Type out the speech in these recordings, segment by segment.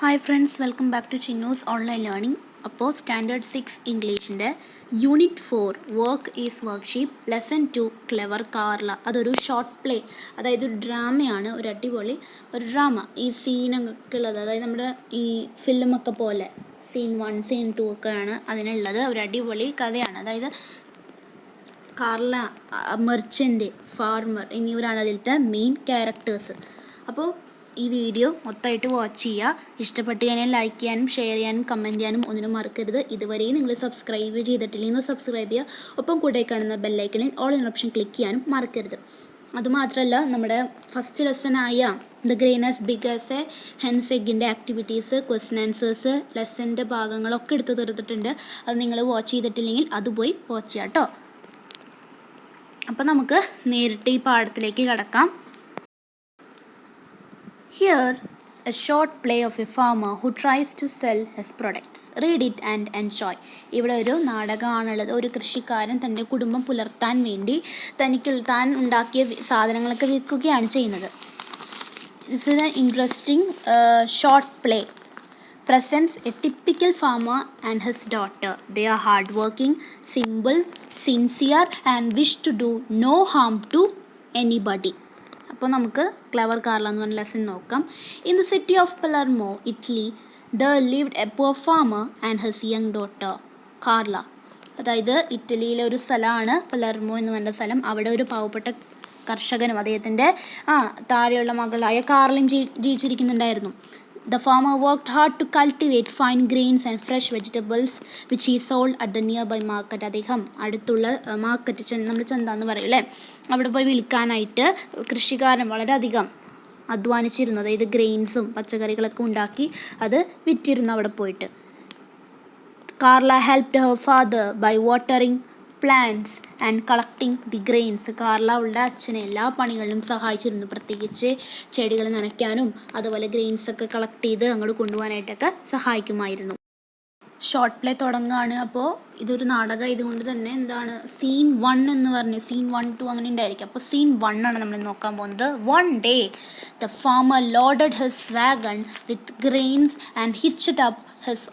Hi friends, welcome back to Chinnus online learning. അപ്പോൾ standard 6 ഇംഗ്ലീഷിൻ്റെ unit 4 work is worksheet lesson 2 clever Carla. അതൊരു short play, അതായത് ഒരു ഡ്രാമയാണ്, ഒരു അടിപൊളി ഒരു ഡ്രാമ. ഈ സീനൊക്കെ ഉള്ളത്, അതായത് നമ്മുടെ ഈ ഫിലിമൊക്കെ പോലെ സീൻ 1 സീൻ 2 ഒക്കെയാണ് അതിനുള്ളത്. ഒരു അടിപൊളി കഥയാണ്. അതായത് കാർല, മെർച്ചൻ്റ്, ഫാർമർ എന്നിവരാണ് അതിലത്തെ മെയിൻ ക്യാരക്ടേഴ്സ്. അപ്പോൾ ഈ വീഡിയോ മൊത്തമായിട്ട് വാച്ച് ചെയ്യുക. ഇഷ്ടപ്പെട്ട് കഴിഞ്ഞാൽ ലൈക്ക് ചെയ്യാനും ഷെയർ ചെയ്യാനും കമൻറ്റ് ചെയ്യാനും ഒന്നിനും മറക്കരുത്. ഇതുവരെയും നിങ്ങൾ സബ്സ്ക്രൈബ് ചെയ്തിട്ടില്ലെങ്കിൽ സബ്സ്ക്രൈബ് ചെയ്യുക. ഒപ്പം കൂടെ കാണുന്ന ബെല്ലൈക്കണിൽ ഓൾ എന്ന ഓപ്ഷൻ ക്ലിക്ക് ചെയ്യാനും മറക്കരുത്. അതുമാത്രമല്ല, നമ്മുടെ ഫസ്റ്റ് ലെസനായ the grain as big as a hen's എഗ്ഗിൻ്റെ ആക്ടിവിറ്റീസ്, ക്വസ്റ്റ്യൻ ആൻസേഴ്സ്, ലെസൻ്റെ ഭാഗങ്ങളൊക്കെ എടുത്ത് തീർത്തിട്ടുണ്ട്. അത് നിങ്ങൾ വാച്ച് ചെയ്തിട്ടില്ലെങ്കിൽ അത് പോയി വാച്ച് ചെയ്യാം കേട്ടോ. അപ്പോൾ നമുക്ക് നേരിട്ട് ഈ പാഠത്തിലേക്ക് കടക്കാം. Here, a short play of a farmer who tries to sell his products. Read it and enjoy. ഇവിടെ ഒരു നാടകമാണുള്ളത്. ഒരു കൃഷിക്കാരൻ തൻ്റെ കുടുംബം പുലർത്താൻ വേണ്ടി താൻ ഉണ്ടാക്കിയ സാധനങ്ങളൊക്കെ വിൽക്കുകയാണ് ചെയ്യുന്നത്. This is an interesting short play. Presents a typical farmer and his daughter. They are hardworking, simple, sincere and wish to do no harm to anybody. അപ്പോൾ നമുക്ക് ക്ലെവർ കാർല എന്ന് പറഞ്ഞ ലെസൺ നോക്കാം. In the city of Palermo, Italy, there lived a poor farmer and his young daughter Carla. അതായത് ഇറ്റലിയിലെ ഒരു സ്ഥലമാണ് പലർമോ എന്ന് പറഞ്ഞ സ്ഥലം. അവിടെ ഒരു പാവപ്പെട്ട കർഷകനും അദ്ദേഹത്തിൻ്റെ താഴെയുള്ള മകളായ കാർലയും ജീവിച്ചിരിക്കുന്നുണ്ടായിരുന്നു. The farmer worked hard to cultivate fine grains and fresh vegetables which he sold at the nearby market. അദ്ദേഹം അടുത്തുള്ള മാർക്കറ്റ്, നമ്മൾ ചന്ത എന്ന് പറയും അല്ലേ, അവിടെ പോയി വിൽക്കാനായിട്ട് കൃഷിക്കാരൻ വളരെയധികം അധ്വാനിച്ചിരുന്നു. അതായത് ഗ്രെയിൻസും പച്ചക്കറികളൊക്കെ ഉണ്ടാക്കി അത് വിറ്റിരുന്നു അവിടെ പോയിട്ട്. Carla helped her father by watering plants and collecting the grains. Carla അവളുടെ അച്ഛനെ എല്ലാ പണികളിലും സഹായിച്ചിരുന്നു, പ്രത്യേകിച്ച് ചെടികൾ നനയ്ക്കാനും അതുപോലെ ഗ്രെയിൻസൊക്കെ കളക്ട് ചെയ്ത് അങ്ങോട്ട് കൊണ്ടുപോകാനായിട്ടൊക്കെ സഹായിക്കുമായിരുന്നു. ഷോർട്ട് പ്ലേ തുടങ്ങുകയാണ്. അപ്പോൾ ഇതൊരു നാടകം ഇതുകൊണ്ട് തന്നെ എന്താണ്, സീൻ 1 എന്ന് പറഞ്ഞ് സീൻ 1, 2 അങ്ങനെ ഉണ്ടായിരിക്കും. അപ്പോൾ സീൻ 1 ആണ് നമ്മൾ നോക്കാൻ പോകുന്നത്. One day the farmer loaded his wagon with grains and hitched up his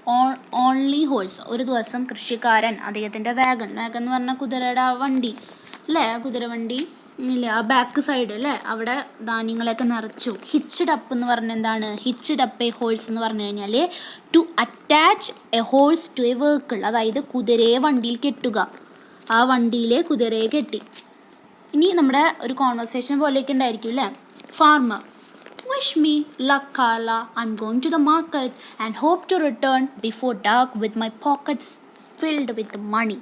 only horse. ഒരു ദിവസം കൃഷിക്കാരൻ അദ്ദേഹത്തിൻ്റെ വാഗൺ എന്ന് പറഞ്ഞാൽ കുതിരയുടെ വണ്ടി അല്ലേ, കുതിരവണ്ടി ഇല്ല, ആ ബാക്ക് സൈഡ് അല്ലേ, അവിടെ ധാന്യങ്ങളെയൊക്കെ നിറച്ചു. ഹിച്ച്ഡ് അപ്പ് എന്ന് പറഞ്ഞാൽ എന്താണ്, ഹിച്ച്ഡ് അപ്പ് എ ഹോഴ്സ് എന്ന് പറഞ്ഞു കഴിഞ്ഞാൽ to attach a horse to a vehicle. അതായത് കുതിരയെ വണ്ടിയിൽ കെട്ടുക. ആ വണ്ടിയിൽ കുതിരയെ കെട്ടി. ഇനി നമ്മുടെ ഒരു കോൺവെർസേഷൻ പോലെയൊക്കെ ഉണ്ടായിരിക്കും അല്ലേ. Farmer: Wish me luck, Carla. I'm going to the market and hope to return before dark with my pockets filled with money.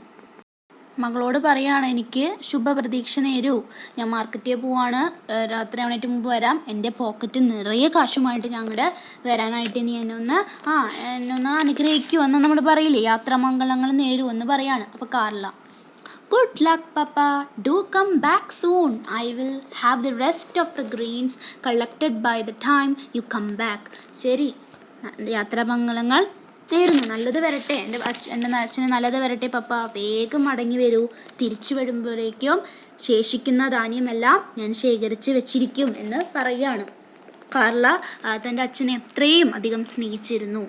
മകളോട് പറയുകയാണ്, എനിക്ക് ശുഭപ്രതീക്ഷ നേരൂ, ഞാൻ മാർക്കറ്റിൽ പോവാണ്, രാത്രി ആവണേറ്റ് മുമ്പ് വരാം, എൻ്റെ പോക്കറ്റ് നിറയെ കാശുമായിട്ട് ഞങ്ങളുടെ വരാനായിട്ട് നീ എന്നെ ഒന്ന് അനുഗ്രഹിക്കുമെന്ന് നമ്മൾ പറയില്ലേ, യാത്രാമംഗളങ്ങൾ നേരുമെന്ന് പറയാണ്. അപ്പോൾ Carla: Good luck, Papa. Do come back soon. I will have the rest of the grains collected by the time you come back. ശരി, യാത്രാമംഗളങ്ങൾ നേരുന്നു, നല്ലത് വരട്ടെ, എൻ്റെ അച്ഛന് നല്ലത് വരട്ടെ പപ്പ, വേഗം മടങ്ങി വരൂ, തിരിച്ചു വരുമ്പോഴേക്കും ശേഷിക്കുന്ന ധാന്യമെല്ലാം ഞാൻ ശേഖരിച്ച് വെച്ചിരിക്കും എന്ന് പറയുകയാണ്. കാർല തൻ്റെ അച്ഛനെ എത്രയും അധികം സ്നേഹിച്ചിരുന്നു.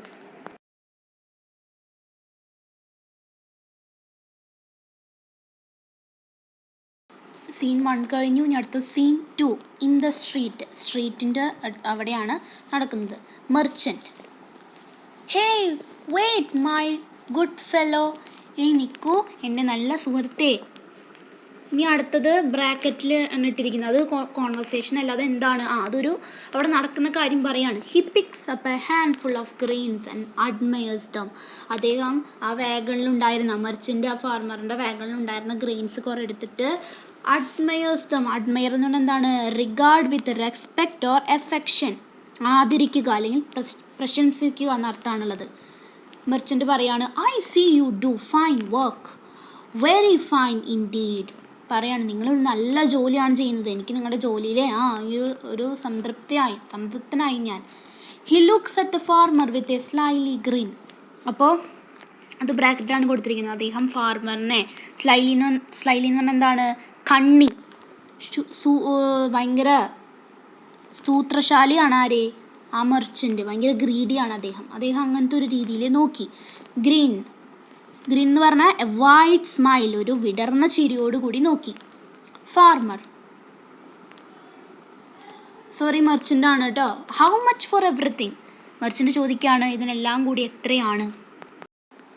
സീൻ 1 കഴിഞ്ഞു. ഇനി അടുത്ത സീൻ 2 ഇൻ ദ സ്ട്രീറ്റ്. സ്ട്രീറ്റിൻ്റെ അവിടെയാണ് നടക്കുന്നത്. Merchant: hey wait my good fellow. നിൽക്കൂ എൻ്റെ നല്ല സുഹൃത്തേ. ഇനി അടുത്തത് ബ്രാക്കറ്റിൽ ആണ് ഇട്ടിരിക്കുന്നത്. അത് കോൺവെർസേഷൻ അല്ലാതെ എന്താണ്, അതൊരു അവിടെ നടക്കുന്ന കാര്യം പറയാണ്. He picks up a handful of grains and admires them. അദ്ദേഹം ആ വാഗണിലുണ്ടായിരുന്ന മെർച്ചൻ്റ്, ആ ഫാർമറിൻ്റെ വാഗണിലുണ്ടായിരുന്ന ഗ്രെയിൻസ് കുറേ എടുത്തിട്ട് അഡ്മയേഴ്സ് ദം. അഡ്മയർ എന്ന് പറഞ്ഞാൽ എന്താണ്, regard with respect or affection, ആദരിക്കുക അല്ലെങ്കിൽ പ്രശംസിക്കുക എന്നർത്ഥമാണുള്ളത്. മെർച്ചൻ്റ് പറയാണ്, I see you do fine work, very fine indeed. പറയാണ്, നിങ്ങളൊരു നല്ല ജോലിയാണ് ചെയ്യുന്നത്, എനിക്ക് നിങ്ങളുടെ ജോലിയിലെ ഒരു സംതൃപ്തനായി ഞാൻ. He looks at the farmer with a സ്ലൈലി green. അപ്പോൾ അത് ബ്രാക്കറ്റിലാണ് കൊടുത്തിരിക്കുന്നത്. അദ്ദേഹം ഫാർമറിനെ സ്ലൈലി എന്ന് പറഞ്ഞാൽ എന്താണ്, ഭയങ്കര സൂത്രശാലിയാണ്. ആരെ? ആ മെർച്ചൻ്റ് ഭയങ്കര ഗ്രീഡിയാണ് അദ്ദേഹം അങ്ങനത്തെ ഒരു രീതിയിൽ നോക്കി. ഗ്രീൻ എന്ന് പറഞ്ഞാൽ എ വൈഡ് സ്മൈൽ, ഒരു വിടർന്ന ചിരിയോടുകൂടി നോക്കി. ഫാർമർ മെർച്ചൻ്റ് ആണ് കേട്ടോ. How much for everything? Merchant ചോദിക്കുകയാണ് ഇതിനെല്ലാം കൂടി എത്രയാണ്?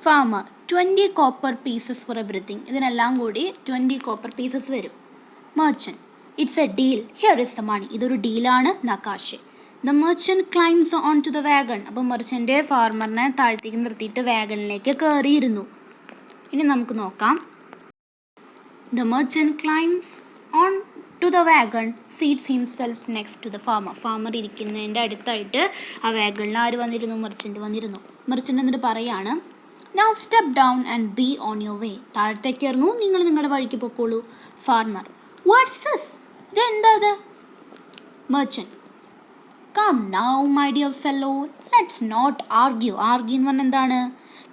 Farmer 20 copper pieces for everything. ഇതിനെല്ലാം കൂടി 20 കോപ്പർ പീസസ് വരും. Merchant it's a deal, here is the money. ഇതൊരു ഡീലാണ്, നക്കാശ്. The merchant climbs on to the wagon. അപ്പോൾ മെർച്ചൻ്റ് ഫാർമറിനെ താഴ്ത്തേക്ക് നിർത്തിയിട്ട് വാഗണിലേക്ക് കയറിയിരുന്നു. ഇനി നമുക്ക് നോക്കാം. The merchant climbs on to the wagon, seats himself next to the farmer. Farmer ഇരിക്കുന്നതിൻ്റെ അടുത്തായിട്ട് ആ വാഗണിൽ ആര് വന്നിരുന്നു? മെർച്ചൻ്റ് വന്നിരുന്നു. മെർച്ചൻ്റ് എന്നിട്ട് പറയാണ്, now step down and be on your way. താഴത്തേക്ക് ഇറങ്ങൂ, നിങ്ങൾ നിങ്ങളുടെ വഴിക്ക് പൊക്കോളൂ. Farmer what's this? ഇതെന്താ ഇത്? Merchant come now my dear fellow, let's not argue. Argue എന്ന് പറഞ്ഞാൽ എന്താണ്?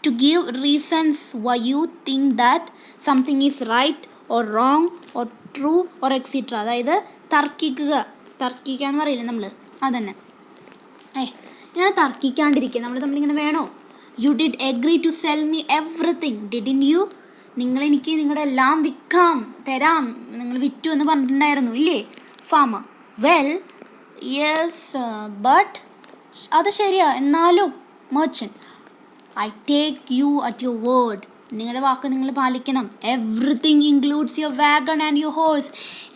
To give reasons why you think that something is right or wrong or true or etcetera. അതായത് തർക്കിക്കുക എന്ന് പറയില്ലേ നമ്മൾ, അതന്നെ. ഇങ്ങനെ തർക്കിക്കാണ്ടിരിക്കുക. നമ്മൾ തമ്മിലിങ്ങനെ വേണോ? You did agree to sell me everything didn't you? നിങ്ങളെനിക്ക് നിങ്ങളുടെ എല്ലാം തരാം, നിങ്ങൾ വിറ്റു എന്ന് പറഞ്ഞിട്ടുണ്ടായിരുന്നു ഇല്ലേ? ഫാമർ വെൽ യെസ് ബട്ട്, അത് ശരിയാ, എന്നാലും. Merchant I take you at your word. നിങ്ങളുടെ വാക്ക് നിങ്ങൾ പാലിക്കണം. Everything includes your wagon and your horse.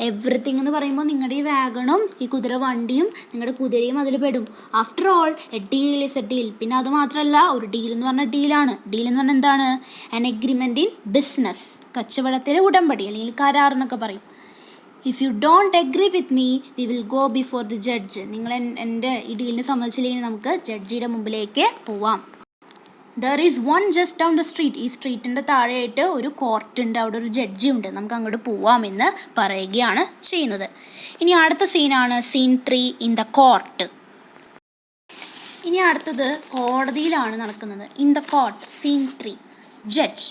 Everything എന്ന് പറയുമ്പോൾ നിങ്ങളുടെ ഈ വാഗണും ഈ കുതിര വണ്ടിയും നിങ്ങളുടെ കുതിരയും അതിൽ പെടും. After all A deal is a deal. പിന്നെ അത് മാത്രമല്ല, ഒരു ഡീൽ എന്ന് പറഞ്ഞാൽ ഡീലാണ്. ഡീൽ എന്ന് പറഞ്ഞാൽ എന്താണ്? ആൻ എഗ്രിമെൻ്റ് ഇൻ ബിസിനസ്, കച്ചവടത്തിലെ ഉടമ്പടി അല്ലെങ്കിൽ കരാർ എന്നൊക്കെ പറയും. If you don't agree with me we will go before the judge. നിങ്ങൾ എൻ്റെ ഈ ഡീലിനെ സമ്മതിച്ചില്ലെങ്കിൽ നമുക്ക് ജഡ്ജിയുടെ മുമ്പിലേക്ക് പോവാം. There is one just down the street. ഈ സ്ട്രീറ്റിൻ്റെ താഴെയായിട്ട് ഒരു കോർട്ടുണ്ട്, അവിടെ ഒരു ജഡ്ജി ഉണ്ട്, നമുക്ക് അങ്ങോട്ട് പോവാമെന്ന് പറയുകയാണ് ചെയ്യുന്നത്. ഇനി അടുത്ത സീനാണ് സീൻ 3 ഇൻ ദ കോർട്ട്. ഇനി അടുത്തത് കോടതിയിലാണ് നടക്കുന്നത്. In the court scene 3. Judge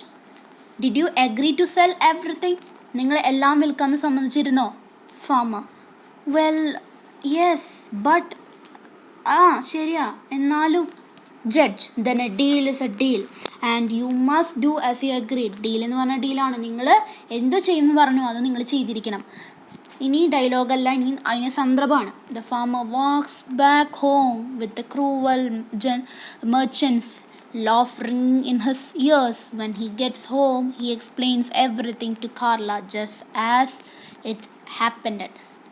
did you agree to sell everything? നിങ്ങൾ എല്ലാം വിൽക്കാമെന്ന് സമ്മതിച്ചിരുന്നോ? ഫാമർ വെൽ യെസ് ബട്ട്, ശരിയാ, എന്നാലും. Judge then a deal is a deal and you must do as you agreed. Deal എന്ന് പറഞ്ഞാൽ ഡീലാണ്. നിങ്ങൾ എന്ത് ചെയ്യുമെന്ന് പറഞ്ഞു അത് നിങ്ങൾ ചെയ്തിരിക്കണം. ഇനി ഡയലോഗല്ല, ഇനി അതിന് സന്ദർഭമാണ്. The farmer walks back home with the cruel merchants laughing in his ears. When he gets home he explains everything to Carla just as it happened.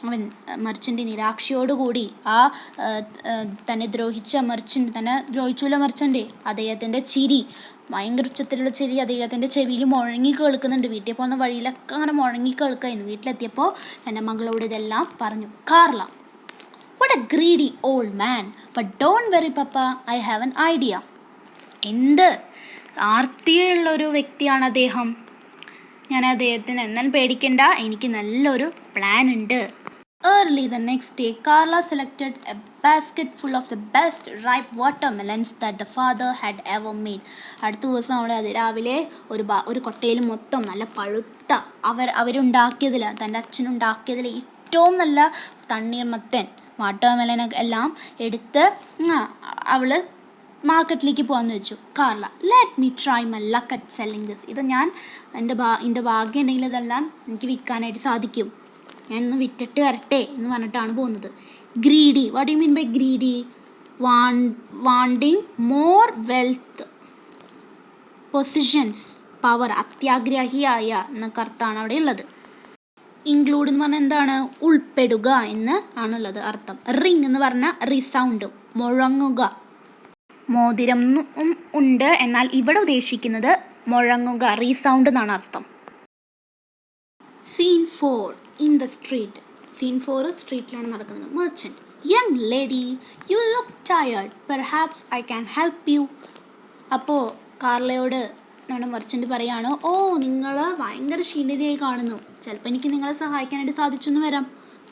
അവൻ മെർച്ചൻ്റ് നിരാക്ഷയോടുകൂടി തന്നെ ദ്രോഹിച്ചുള്ള മെർച്ചൻ്റ് അദ്ദേഹത്തിൻ്റെ ചിരി, ഭയങ്കര ഉച്ചത്തിലുള്ള ചിരി അദ്ദേഹത്തിൻ്റെ ചെവിയിൽ മുഴങ്ങി കേൾക്കുന്നുണ്ട്. വീട്ടിൽ പോകുന്ന വഴിയിലൊക്കെ അങ്ങനെ മുഴങ്ങി കേൾക്കായിരുന്നു. വീട്ടിലെത്തിയപ്പോൾ എൻ്റെ മകളോട് ഇതെല്ലാം പറഞ്ഞു. Carla what a greedy old man, but don't worry papa, I have an idea. എന്ത് ആർത്തിയുള്ളൊരു വ്യക്തിയാണ് അദ്ദേഹം. ഞാൻ അദ്ദേഹത്തിന് എന്നാലും പേടിക്കണ്ട, എനിക്ക് നല്ലൊരു പ്ലാൻ ഉണ്ട്. Early the next day, Carla selected a basket full of the best ripe watermelons that the father had ever made. അടുത്ത ദിവസം അവൾ രാവിലെ ഒരു കൊട്ടയിൽ മൊത്തം നല്ല പഴുത്ത അവരുണ്ടാക്കിയതിൽ, തൻ്റെ അച്ഛനുണ്ടാക്കിയതിൽ ഏറ്റവും നല്ല തണ്ണീർമത്തൻ വാട്ടർമെലൻ എല്ലാം എടുത്ത് അവൾ മാർക്കറ്റിലേക്ക് പോകാമെന്ന് വെച്ചു. Carla let me try my luck at selling this. ഇത് ഞാൻ എൻ്റെ ഭാഗ്യം ഉണ്ടെങ്കിൽ ഇതെല്ലാം എനിക്ക് വിൽക്കാനായിട്ട് സാധിക്കും, ഞാൻ ഒന്ന് വിറ്റിട്ട് വരട്ടെ എന്ന് പറഞ്ഞിട്ടാണ് പോകുന്നത്. Greedy, what do you mean by greedy? Wanting more wealth, positions, power, അത്യാഗ്രഹിയായ എന്നൊക്കെ അർത്ഥമാണ് അവിടെ ഉള്ളത്. ഇൻക്ലൂഡ് എന്ന് പറഞ്ഞാൽ എന്താണ്? ഉൾപ്പെടുക എന്ന് ആണുള്ളത് അർത്ഥം. റിങ് എന്ന് പറഞ്ഞാൽ റിസൗണ്ട്, മുഴങ്ങുക. മോതിരം ഉണ്ട്, എന്നാൽ ഇവിടെ ഉദ്ദേശിക്കുന്നത് മുഴങ്ങുക, റീസൗണ്ട് എന്നാണ് അർത്ഥം. Scene 4 in the street. Scene 4 സ്ട്രീറ്റിലാണ് നടക്കുന്നത്. Merchant young lady you look tired, perhaps I can help you. അപ്പോൾ കാർലയോട് നമ്മുടെ മെർച്ചൻ്റ് പറയുകയാണ്, ഓ നിങ്ങൾ ഭയങ്കര ക്ഷീണിതയായി കാണുന്നു, ചിലപ്പോൾ എനിക്ക് നിങ്ങളെ സഹായിക്കാനായിട്ട് സാധിച്ചെന്ന് വരാം.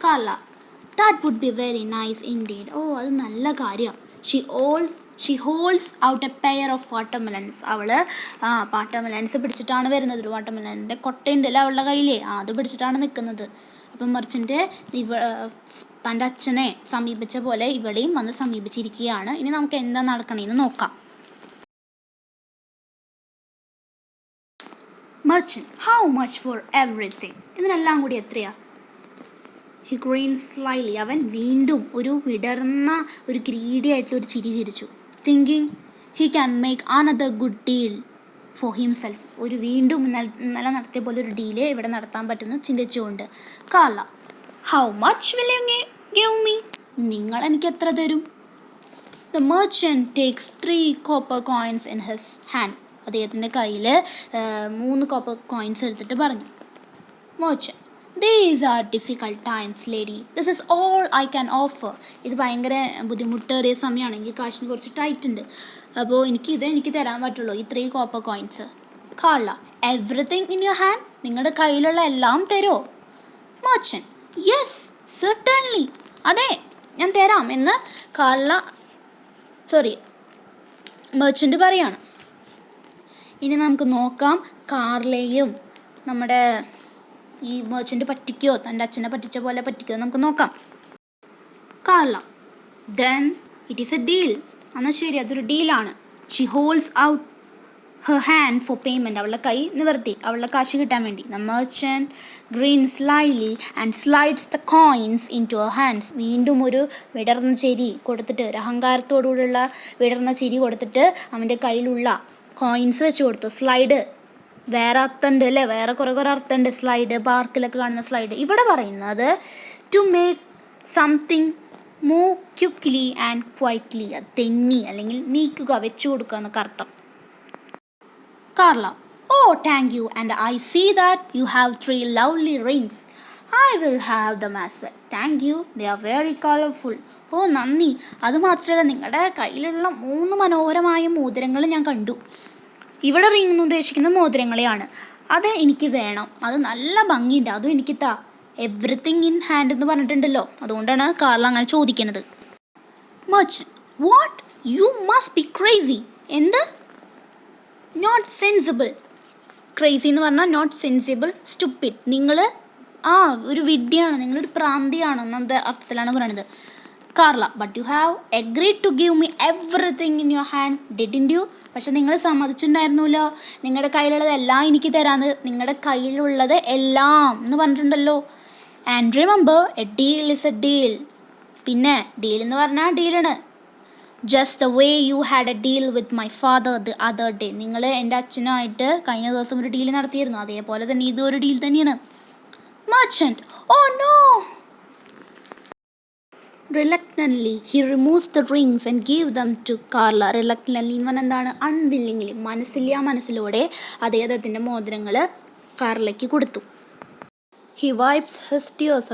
Carla that would be very nice indeed. ഓ അത് നല്ല കാര്യം. She holds out a pair of watermelons. അവൾ വാട്ടർമെലൻസ് പിടിച്ചിട്ടാണ് വരുന്നത്. ഒരു വാട്ടർമെലൻ്റെ കൊട്ടയുണ്ടല്ലോ അവളുടെ കയ്യിലേ, അത് പിടിച്ചിട്ടാണ് നിൽക്കുന്നത്. അപ്പം മെർച്ചൻ്റ് തൻ്റെ അച്ഛനെ സമീപിച്ച പോലെ ഇവിടെയും വന്ന് സമീപിച്ചിരിക്കുകയാണ്. ഇനി നമുക്ക് എന്താ നടക്കണേന്ന് നോക്കാം. Merchant, how much for everything? ഇതിനെല്ലാം കൂടി എത്രയാ? He grinned slyly. അവൻ വീണ്ടും ഒരു വിടർന്ന ഒരു ഗ്രീഡി ആയിട്ടുള്ള ഒരു ചിരി ചിരിച്ചു. Thinking he can make another good deal for himself. ഒരു വീണ്ടും ഇന്നലെ നടത്തിയ പോലെ ഒരു ഡീല് ഇവിടെ നടത്താൻ പറ്റുമെന്ന് ചിന്തിച്ചുകൊണ്ട്. Carla, how much will you give me? നിങ്ങൾ എനിക്ക് എത്ര തരും? The merchant takes 3 copper coins in his hand. അദ്ദേഹത്തിൻ്റെ കയ്യിൽ 3 കോപ്പർ കോയിൻസ് എടുത്തിട്ട് പറഞ്ഞു. Merchant, these are difficult times, lady. This is all I can offer. ഇത് ഭയങ്കര ബുദ്ധിമുട്ടേറിയ സമയമാണ്. എനിക്ക് കാശിന് കുറച്ച് ടൈറ്റ് ഉണ്ട്. അപ്പോൾ എനിക്ക് തരാൻ പറ്റുള്ളൂ ഈ 3 copper coins. Carla, everything in your hand? നിങ്ങളുടെ കയ്യിലുള്ള എല്ലാം തരുമോ? Merchant, yes, certainly. അതെ, ഞാൻ തരാം എന്ന് മെർച്ചൻ്റ് പറയാണ്. ഇനി നമുക്ക് നോക്കാം കാർലയും നമ്മുടെ ഈ മെർച്ചൻ്റ് പറ്റിക്കോ, തൻ്റെ അച്ഛനെ പറ്റിച്ച പോലെ പറ്റിക്കോ നമുക്ക് നോക്കാം. Carla, then it is a deal. എന്നാൽ ശരി, അതൊരു ഡീലാണ്. She holds out her hand for payment. അവളുടെ കൈ നിവർത്തി അവളുടെ കാശ് കിട്ടാൻ വേണ്ടി. The merchant grins slyly and slides the coins into her hands. വീണ്ടും ഒരു വിടർന്ന ചിരി കൊടുത്തിട്ട്, ഒരു അഹങ്കാരത്തോടുള്ള വിടർന്ന ചിരി കൊടുത്തിട്ട് അവൻ്റെ കയ്യിലുള്ള കോയിൻസ് വെച്ച് കൊടുത്തു. സ്ലൈഡ് വേറെ അർത്ഥമുണ്ട് അല്ലേ, വേറെ കുറേ അർത്ഥമുണ്ട്. സ്ലൈഡ് പാർക്കിലൊക്കെ കാണുന്ന സ്ലൈഡ്. ഇവിടെ പറയുന്നത് to make something move quickly and quietly. അത് തെന്നി അല്ലെങ്കിൽ നീക്കുക, വെച്ചു കൊടുക്കുക എന്നൊക്കെ അർത്ഥം. Carla, oh, thank you, and I see that you have 3 lovely rings. I will have them as well. Thank you, they are very colorful. ഓ നന്ദി. അതുമാത്രമല്ല, നിങ്ങളുടെ കയ്യിലുള്ള 3 മനോഹരമായ മോതിരങ്ങൾ ഞാൻ കണ്ടു. ഇവിടെ റിംഗ് എന്ന് ഉദ്ദേശിക്കുന്ന മോതിരങ്ങളെയാണ്. അത് എനിക്ക് വേണം, അത് നല്ല ഭംഗിയുണ്ട്, അതും എനിക്ക് താ. എവറിത്തിങ് ഇൻ ഹാൻഡ് എന്ന് പറഞ്ഞിട്ടുണ്ടല്ലോ, അതുകൊണ്ടാണ് കാർല അങ്ങനെ ചോദിക്കുന്നത്. Merchant, what? You must be crazy. എന്ത്? Not sensible. ക്രേസി എന്ന് പറഞ്ഞാൽ നോട്ട് സെൻസിബിൾ, സ്റ്റുപ്പിഡ്. നിങ്ങൾ ഒരു വിഡ്ഢിയാണ്, നിങ്ങളൊരു പ്രാന്തിയാണ് എന്ന അർത്ഥത്തിലാണ് പറയുന്നത്. Carla, but you have agreed to give me everything in your hand, didn't you? പക്ഷെ നിങ്ങൾ സമ്മതിച്ചിട്ടുണ്ടായിരുന്നല്ലോ നിങ്ങളുടെ കയ്യിലുള്ളത് എല്ലാം എനിക്ക് തരാന്ന്. നിങ്ങളുടെ കയ്യിലുള്ളത് എല്ലാം എന്ന് പറഞ്ഞിട്ടുണ്ടല്ലോ. And remember, A deal is A deal. പിന്നെ ഡീൽ എന്ന് പറഞ്ഞാൽ ഡീലാണ്. Just the way you had a deal with my father the other day. നിങ്ങൾ എൻ്റെ അച്ഛനായിട്ട് കഴിഞ്ഞ ദിവസം ഒരു ഡീൽ നടത്തിയിരുന്നു, അതേപോലെ തന്നെ ഇതൊരു ഡീൽ തന്നെയാണ്. Merchant, oh no. Reluctantly he removes the rings and gave them to Carla. Reluctantly എന്ന് പറഞ്ഞാൽ എന്താണ്? അൺവില്ലിംഗ്ലി, മനസ്സിലൂടെ അദ്ദേഹത്തിൻ്റെ മോതിരങ്ങൾ കാർലയ്ക്ക് കൊടുത്തു. He wipes his tears.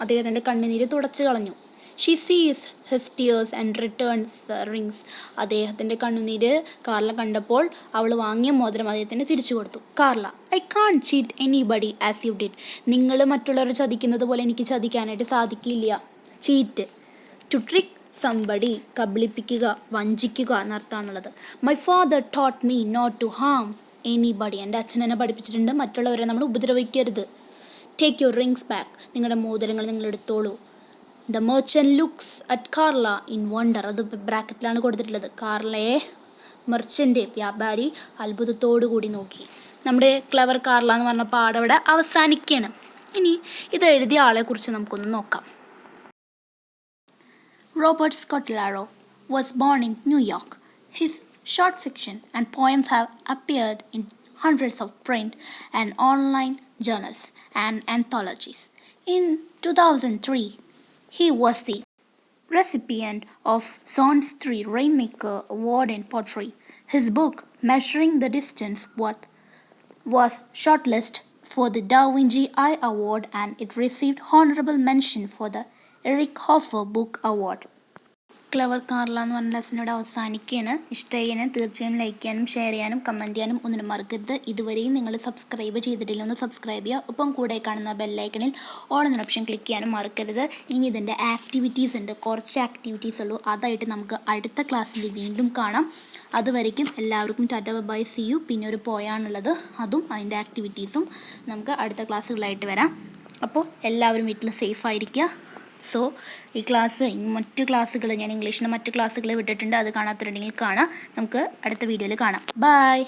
അദ്ദേഹത്തിൻ്റെ കണ്ണുനീര് തുടച്ചു കളഞ്ഞു. She sees his tears and returns the rings. അദ്ദേഹത്തിൻ്റെ കണ്ണുനീര് കാർല കണ്ടപ്പോൾ അവൾ വാങ്ങിയ മോതിരം അദ്ദേഹത്തിന് തിരിച്ചു കൊടുത്തു. Carla, I can't cheat anybody as you did. നിങ്ങൾ മറ്റുള്ളവരെ ചതിക്കുന്നത് പോലെ എനിക്ക് ചതിക്കാനായിട്ട് സാധിക്കില്ല. ചീറ്റ്, ടു ട്രിക്ക് സംബഡി, കബളിപ്പിക്കുക, വഞ്ചിക്കുക എന്നർത്ഥമാണുള്ളത്. My father taught me not to harm anybody. എൻ്റെ അച്ഛൻ എന്നെ പഠിപ്പിച്ചിട്ടുണ്ട് മറ്റുള്ളവരെ നമ്മൾ ഉപദ്രവിക്കരുത്. Take your rings back. നിങ്ങളുടെ മോതിരങ്ങൾ നിങ്ങൾ എടുത്തോളൂ. The merchant looks at Carla in wonder. അത് ബ്രാക്കറ്റിലാണ് കൊടുത്തിട്ടുള്ളത്. കാർലയെ മെർച്ചൻ്റ് വ്യാപാരി അത്ഭുതത്തോടു കൂടി നോക്കി. നമ്മുടെ ക്ലെവർ കാർല എന്ന് പറഞ്ഞ പാഠം ഇവിടെ അവസാനിക്കുകയാണ്. ഇനി ഇത് എഴുതിയ ആളെക്കുറിച്ച് നമുക്കൊന്ന് നോക്കാം. Robert Scotellaro was born in New York. His short fiction and poems have appeared in hundreds of print and online journals and anthologies. In 2003, he was the recipient of Zone's 3 Rainmaker Award in Poetry. His book, Measuring the Distance, was shortlisted for the Da Vinci Eye Award, and it received honorable mention for the Eric Hoffer Book Award. Clever Carla എന്ന് പറഞ്ഞ ലെസനോട് അവസാനിക്കുകയാണ്. ഇഷ്ടമായാലും തീർച്ചയായും like ചെയ്യാനും share ചെയ്യാനും comment ചെയ്യാനും ഒന്നിനും മറക്കരുത്. ഇതുവരെയും നിങ്ങൾ സബ്സ്ക്രൈബ് ചെയ്തിട്ടില്ല, ഒന്ന് സബ്സ്ക്രൈബ് ചെയ്യുക. ഒപ്പം കൂടെ കാണുന്ന ബെല്ലൈക്കണിൽ ഓൾ എന്ന ഓപ്ഷൻ ക്ലിക്ക് ചെയ്യാനും മറക്കരുത്. ഇനി ഇതിൻ്റെ ആക്ടിവിറ്റീസ് ഉണ്ട്, കുറച്ച് ആക്ടിവിറ്റീസ് ഉള്ളൂ. അതായിട്ട് നമുക്ക് അടുത്ത ക്ലാസ്സിൽ വീണ്ടും കാണാം. അതുവരയ്ക്കും എല്ലാവർക്കും ടാറ്റ ബൈ സി യു. പിന്നെ ഒരു പോയാണുള്ളത്, അതും അതിൻ്റെ ആക്ടിവിറ്റീസും നമുക്ക് അടുത്ത ക്ലാസ്സുകളായിട്ട് വരാം. അപ്പോൾ എല്ലാവരും വീട്ടിൽ സേഫായിരിക്കുക. സോ ഈ ക്ലാസ് മറ്റു ക്ലാസ്സുകൾ ഞാൻ ഇംഗ്ലീഷിൻ്റെ മറ്റു ക്ലാസ്സുകൾ വിട്ടിട്ടുണ്ട്, അത് കാണാത്തവരുണ്ടെങ്കിൽ കാണാം. നമുക്ക് അടുത്ത വീഡിയോയിൽ കാണാം. ബൈ.